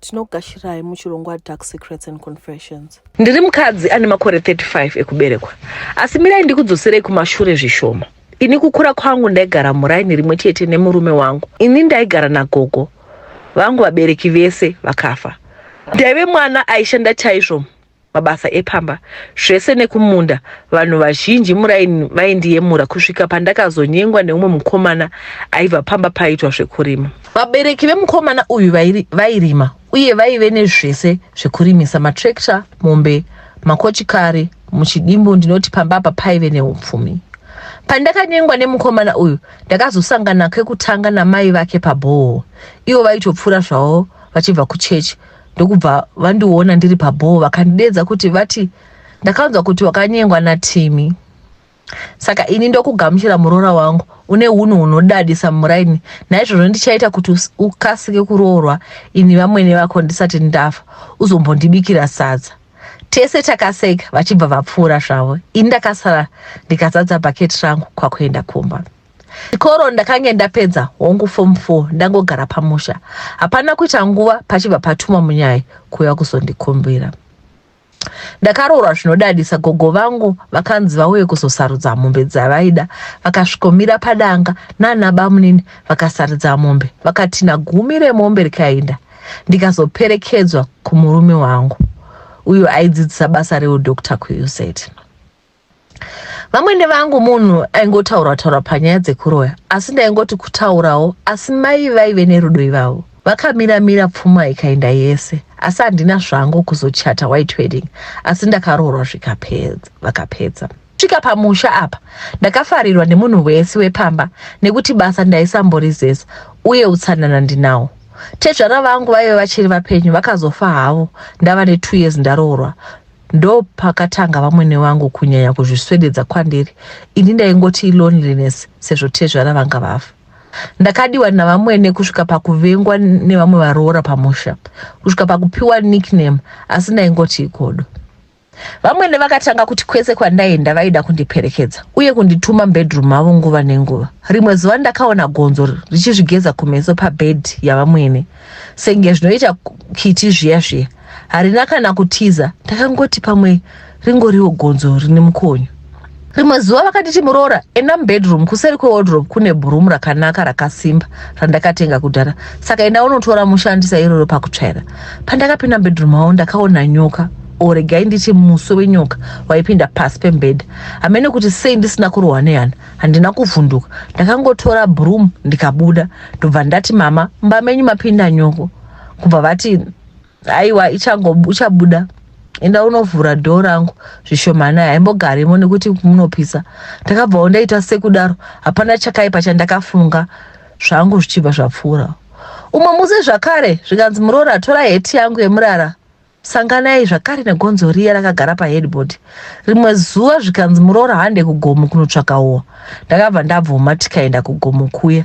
tinogashira muchirongwa Dark Secrets and Confessions. Ndiri mukadzi ane makore 35 ekuberekwa, asi mirai ndikudzoserei kumashure zvishoma. Ini kukura kwangu ndaigara muraini rimwe chete nemurume wangu. Ini ndaigara nagogo vangu, vabereki vese vakafa. Ndaive mwana aishanda chaizvo mabasa epamba, zvese nekumunda. Vanhu vazhinji muraini vaindiyemura kusvika pandakazonyengwa neumwe mukomana aibva pamba paitwa zvekurima. Vabereki vemukomana uyu vairima uye vaive nezvese zvekurimisa: matrekta, mombe, makochikari. Muchidimbu ndinoti pamba apa paive neupfumi. Pandakanyengwa nemukomana uyu ndakazosangana kwekutanga namai vake pabhoho. Ivo vaitopfuura zvavo vachibva kuchechi, ndokubva vandiona ndiri pabhoho vakandidedza kuti vati ndakanzwa kuti wakanyengwa naTimi. Saka ini ndokugamuchira muroora wangu une unhu hunodadisa muraini. Naizvozvo ndichaita kuti ukasike kuroorwa ini vamwene vako ndisati ndafa, uzombondibikira sadza. Tese takaseka vachibva vapfuura zvavo. Ini ndakasara ndikazadza bhaketi rangu kwakuenda kumba. Chikoro ndakange ndapedza hongu form 4 ndangogara pamusha. Hapana kuita nguva pachibva patuma munyai kuuya kuzondikumbira. Ndakaroorwa zvinodadisa. Gogo vangu vakanzi vauye kuzosarudza mombe dzavaida. Vakasvikomira padanga nana bamunini vakasaridza mombe. Vakatina gumi remombe rikaenda. Ndikazoperekedzwa kumurume wangu uyo aidzidzisa basa reudokta kuUZ. Vamwene vangu munhu aingotaura panyaya dzekuroya, asi ndaingoti kutaurawo, asi mai vaive nerudo ivavo. Vakamira pfuma ikaenda yese, asi handina zvangu kuzochata white wedding, asi ndakaroorwa vakapedza. Svika pamusha apa ndakafarirwa nemunhu wese wepamba, nekuti basa ndaisamborizesa uye utsanana ndinawo. Tezvara vangu vaive vachiri vapenyu vakazofa havo ndava ne2 years ndaroorwa. Ndo pakatanga vamwene vangu kunyanya kuzviswededza kwandiri. Ini ndaingoti loneliness sezvo tezvara vanga vafa. Ndakadiwa navamwene kusvika pakuvengwa nevamwe varoora pamusha, kusvika pakupiwa nickname, asi ndaingoti ikodo. Vamwene vakatanga kuti kwese kwandaenda vaida kundiperekedza uye kundituma bedroom mavo nguva nenguva. Rimwe zuva ndakaona gonzo richizvigeza kumeso pabed yavamwene, senge zvinoita kiti zviya. Harina kana kutiza, ndakangoti pamwe ringoriwo gonzo rine mukonyo. Rimwe zuva vakatiti muroora, enda mubedroom kuseri kwewardrobe kune bhurumu rakanaka rakasimba randakatenga kudhara, saka enda unotora mushandisa iroro pakutsvaira. Pandakapinda bedroom mavo ndakaona nyoka, oregai nditi muso wenyoka waipinda pasi pembedha. Hamene kuti sei ndisina kurohwa nehana, handina kuvhunduka. Ndakangotora bhurumu ndikabuda, ndobva ndati mama, mumba menyu mapinda nyoko. Kubva vati aiwa ichabuda, enda unovhura dhoo rangu zvishomana, haimbogarimo nekuti munopisa. Ndakabvawo ndaita sekudaro, hapana chakaipa chandakafunga, zvangu zvichibva zvapfuura. Umwe musi zvakare zvikanzi muroora tora heti yangu yemurara, sanganai zvakare negonzo riya rakagara paheadboard. Rimwe zuva zvikanzi muroora hande kugomo kunotsvaka uwa. Ndakabva ndabvuma tikaenda kugomo kuya.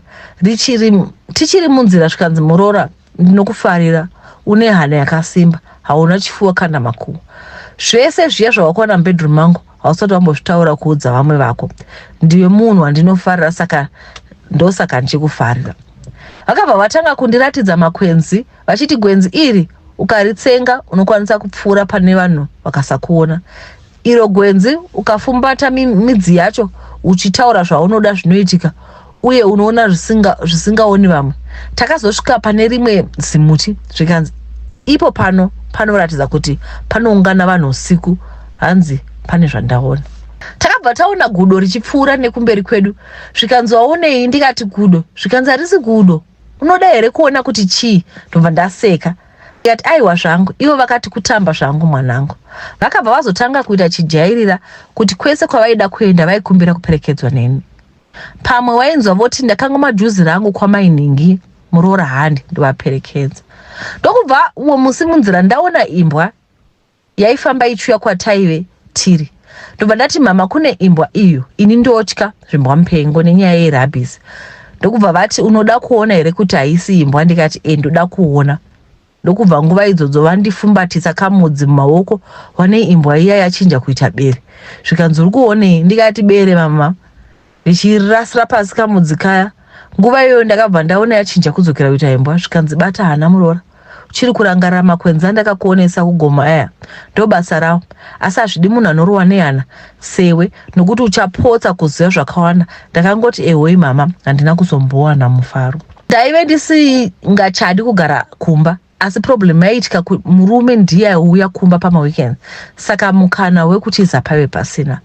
Tichiri munzira zvikanzi muroora, ndinokufarira, une hana yakasimba, hauna chifuva kana makuhwa. Zvese zviya zvawakaona mubedroom mangu hausati wambozvitaura kuudza vamwe vako. Ndiwe munhu wandinofarira, saka ndosaka ndichikufarira. Vakabva vatanga kundiratidza makwenzi vachiti gwenzi iri ukaritsenga unokwanisa kupfuura pane vanhu vakasakuona. Iro gwenzi ukafumbata midzi yacho uchitaura zvaunoda zvinoitika, uye unoona zvisingaoni vamwe. Takazosvika pane rimwe zimuti zvikanzi ipo panoratidza kuti panoungana vanhu usiku, hanzi pane zvandaona. Takabva taona gudo richipfuura nekumberi kwedu. Zvikanzi waonei? Ndikati gudo. Zvikanzi harisi gudo, unoda here kuona kuti chii? Ndobva ndaseka. Ndikati aiwa zvangu, ivo vakati kutamba zvangu mwanangu. Vakabva vazotanga kuita chijairira kuti kwese kwavaida kuenda vaikumbira kuperekedzwa neni. Pamwe wainzwa voti ndakangoma juzi rangu kwamainingi muroora handi ndovaperekedza. Ndokubva umwe musi munzira ndaona imbwa yaifamba ichiuya kwataive tiri. Ndobva ndati mama, kune imbwa iyo, ini ndotya zvimbwa mupengo nenyaya yerabhisi. Ndokubva vati unoda kuona here kuti haisi imbwa? Ndikati ndoda kuona. Ndokubva nguva idzodzo vandifumbatisa kamudzi mumaoko, wane imbwa iya yachinja kuita bere. Zvikanzi uri kuonei? Ndikati bere mama. Ndichirasira pasi kamudzi kaya. Nguva iyoyo ndakabva ndaona yachinja kudzokera kuita imbwa. Zvikanzi bata hana muroora, uchiri kurangarira makwenzi andakakuonesa kugoma aya ndo basa rawo. Asi hazvidi munhu anorohwa nehana sewe nokuti uchapotsa kuziva zvakawanda. Ndakangoti ehoi mama, handina kuzombowana mufaro. Ndaive ndisingachadi kugara kumba, asi problem yaitika murume ndiye aiuya kumba pamaweekend, saka mukana wekuchiza paive pasina.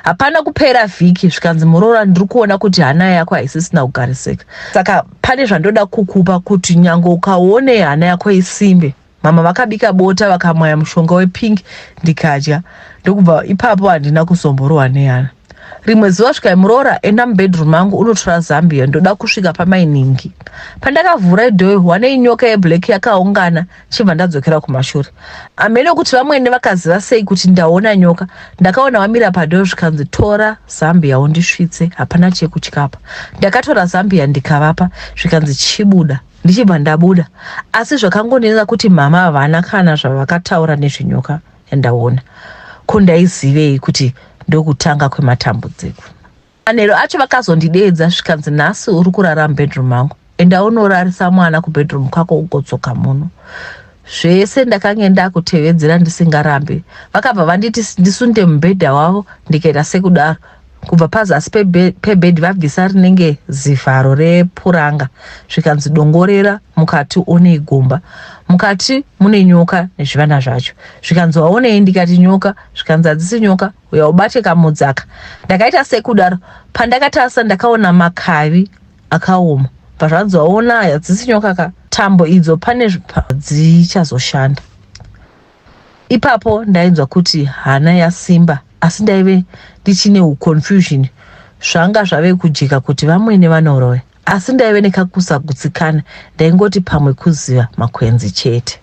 Hapana kupera vhiki zvikanzi muroora ndiri kuona kuti hana yako haisisina kugarisika, saka pane zvandoda kukupa kuti nyange ukaone hana yako isimbe. Mama vakabika bota vakamwaya mushonga wepingi ndikadya, ndokubva ipapo handina kuzomborohwa nehana. Rimwe zuva zvikaimuroora enda mubedroom mangu unotora zambia, ndoda kusvika pamainingi. Pandakavhura idhoyo wane nyoka yeblack yakaungana, chibva ndadzokera kumashure. Amene kuti vamwene vakaziva sei kuti ndaona nyoka, ndakaona vamira padhoyo zvikanzi tora zambia undisvitse, hapana chekutyapa. Ndakatora zambia ndikavapa, zvikanzi chibuda, ndichibva ndabuda. Asi zvakangonena kuti mama havana kana zvavakataura nezvenyoka yandaona. Ko ndaizivei kuti ndokutanga kwematambudziko. Anero acho vakazondidedza zvikanzi nhasi uri kurara mubedroom mangu, enda unorarisa mwana kubedroom kwako ugotsoka muno. Zvese ndakange ndakutevedzera ndisingarambi. Vakabva vanditi ndisunde mubhedha wavo, ndikaita sekudaro. Kubva pazasi pebhedhi vabvisa rinenge zivharo repuranga, zvikanzi dongorera mukati one gomba. Mukati mune nyoka nezvivana zvacho. Zvikanzi waonei? Ndikati nyoka. Zvikanzi hadzisi nyoka, uya ubate kamudzaka. Ndakaita sekudaro. Pandakatarisa ndakaona makavi akaoma. Pazvanzi waona hadzisi nyoka ka. Tambo idzo pane dzichazoshanda. Ipapo ndainzwa kuti hana yasimba, asi ndaive ndichine confusion. Zvanga zvave kujika kuti vamwene vanorohwe, asi ndaive nekakusagutsikana. Ndaingoti pamwe kuziva makwenzi chete.